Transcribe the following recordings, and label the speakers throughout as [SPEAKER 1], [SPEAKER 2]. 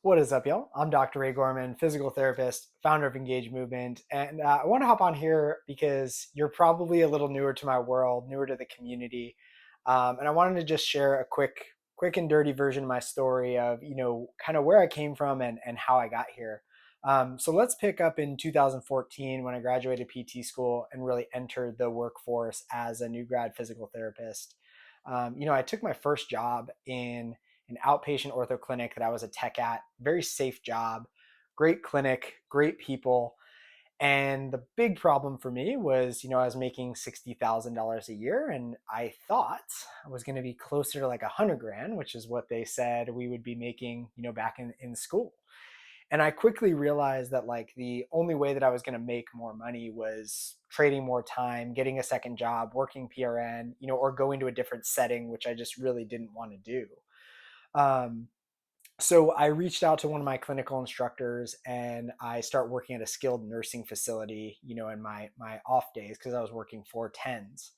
[SPEAKER 1] What is up, y'all? I'm Dr. Ray Gorman, physical therapist, founder of Engage Movement, and I want to hop on here because you're probably a little newer to my world, newer to the community, and I wanted to just share a quick and dirty version of my story of kind of where I came from and how I got here. So let's pick up in 2014 when I graduated PT school and really entered the workforce as a new grad physical therapist. I took my first job in an outpatient ortho clinic that I was a tech at. Very safe job, great clinic, great people. And the big problem for me was, I was making $60,000 a year, and I thought I was going to be closer to like 100 grand, which is what they said we would be making, back in school. And I quickly realized that like the only way that I was going to make more money was trading more time, getting a second job, working PRN, or going to a different setting, which I just really didn't want to do. Um, so I reached out to one of my clinical instructors and I start working at a skilled nursing facility, in my off days because I was working 410s.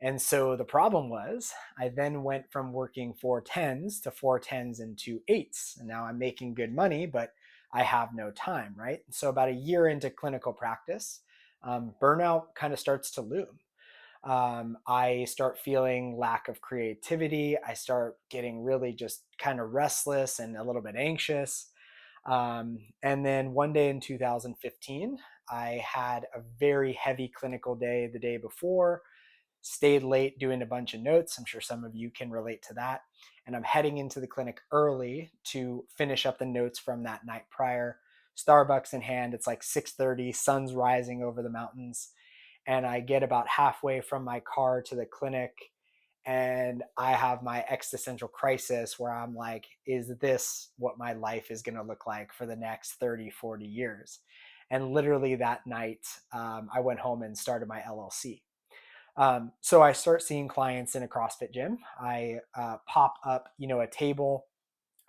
[SPEAKER 1] And so the problem was I then went from working 410s to 410s and 2 8s. And now I'm making good money, but I have no time, right? So about a year into clinical practice, burnout kind of starts to loom. I start feeling lack of creativity. I start getting really just kind of restless and a little bit anxious. And then one day in 2015, I had a very heavy clinical day the day before, stayed late doing a bunch of notes. I'm sure some of you can relate to that. And I'm heading into the clinic early to finish up the notes from that night prior. Starbucks in hand. It's like 6:30, sun's rising over the mountains, and I get about halfway from my car to the clinic and I have my existential crisis where I'm like, is this what my life is going to look like for the next 30, 40 years? And literally that night, I went home and started my LLC. So I start seeing clients in a CrossFit gym. I pop up, a table.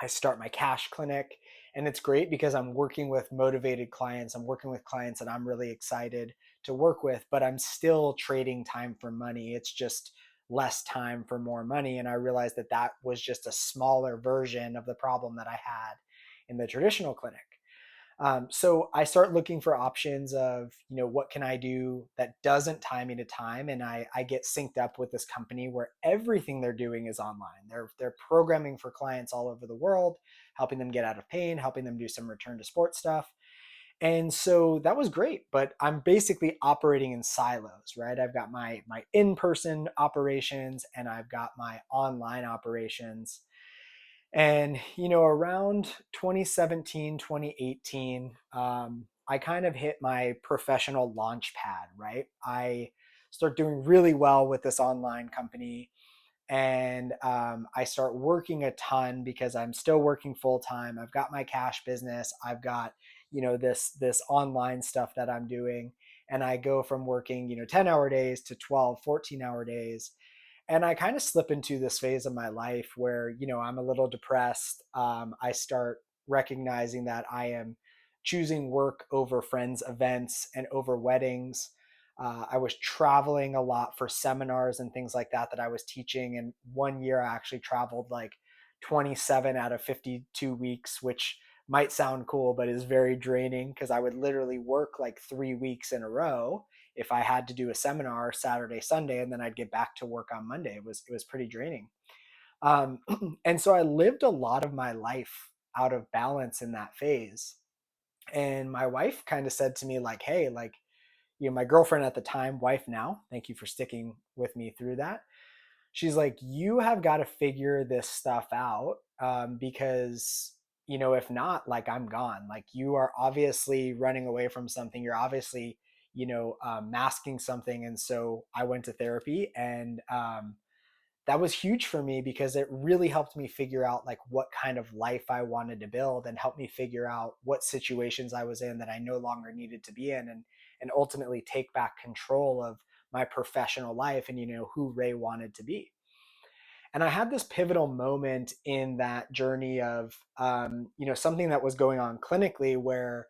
[SPEAKER 1] I start my cash clinic, and it's great because I'm working with motivated clients. I'm working with clients that I'm really excited to work with, but I'm still trading time for money. It's just less time for more money. And I realized that that was just a smaller version of the problem that I had in the traditional clinic. So I start looking for options of, what can I do that doesn't tie me to time? And I get synced up with this company where everything they're doing is online. They're programming for clients all over the world, helping them get out of pain, helping them do some return to sport stuff. And so that was great, but I'm basically operating in silos, right? I've got my in-person operations and I've got my online operations. And, around 2017, 2018, I kind of hit my professional launch pad, right? I start doing really well with this online company, and I start working a ton because I'm still working full time. I've got my cash business. I've got, this online stuff that I'm doing. And I go from working, 10-hour days to 12, 14-hour days, and I kind of slip into this phase of my life where I'm a little depressed. I start recognizing that I am choosing work over friends events and over weddings. I was traveling a lot for seminars and things like that I was teaching, and one year I actually traveled like 27 out of 52 weeks, which might sound cool but is very draining because I would literally work like 3 weeks in a row if I had to do a seminar Saturday, Sunday, and then I'd get back to work on Monday. It was pretty draining. Um, and so I lived a lot of my life out of balance in that phase. And my wife kind of said to me, like, hey, like, my girlfriend at the time, wife now, thank you for sticking with me through that. She's like, you have got to figure this stuff out, because, if not, like, I'm gone. Like, you are obviously running away from something. You're obviously, masking something. And so I went to therapy, and that was huge for me because it really helped me figure out like what kind of life I wanted to build and help me figure out what situations I was in that I no longer needed to be in, and ultimately take back control of my professional life and who Ray wanted to be. And I had this pivotal moment in that journey of something that was going on clinically where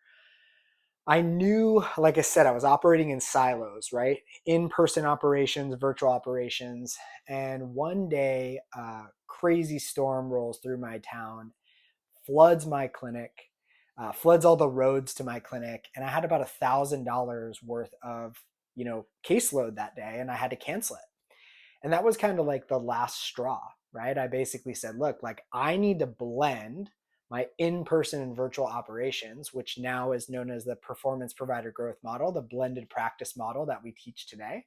[SPEAKER 1] I knew, like I said, I was operating in silos, right? In person operations, virtual operations. And one day, a crazy storm rolls through my town. floods my clinic, floods all the roads to my clinic, and I had about $1,000 worth of caseload that day, and I had to cancel it. And that was kind of like the last straw, right? I basically said, look, like I need to blend my in-person and virtual operations, which now is known as the performance provider growth model, the blended practice model that we teach today.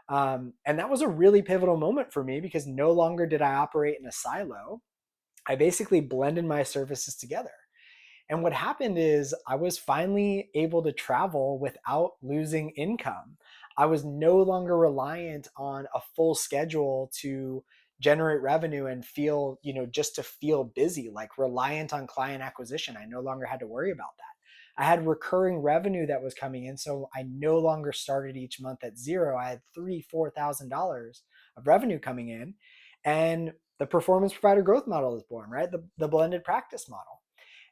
[SPEAKER 1] And that was a really pivotal moment for me because no longer did I operate in a silo. I basically blended my services together. And what happened is I was finally able to travel without losing income. I was no longer reliant on a full schedule to generate revenue and feel, just to feel busy, like reliant on client acquisition. I no longer had to worry about that. I had recurring revenue that was coming in. So I no longer started each month at zero. I had $3,000, $4,000 of revenue coming in. And the performance provider growth model is born, right? The blended practice model.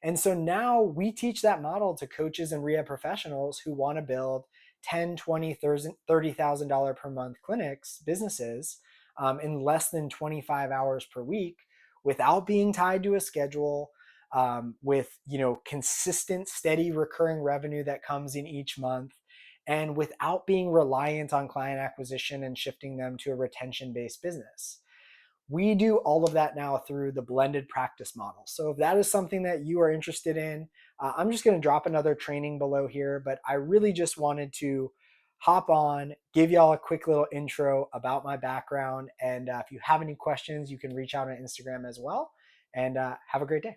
[SPEAKER 1] And so now we teach that model to coaches and rehab professionals who want to build 10, 20, $30,000 per month clinics, businesses, in less than 25 hours per week without being tied to a schedule, with consistent, steady, recurring revenue that comes in each month, and without being reliant on client acquisition and shifting them to a retention-based business. We do all of that now through the blended practice model. So if that is something that you are interested in, I'm just going to drop another training below here, but I really just wanted to hop on, give y'all a quick little intro about my background. And if you have any questions, you can reach out on Instagram as well. And have a great day.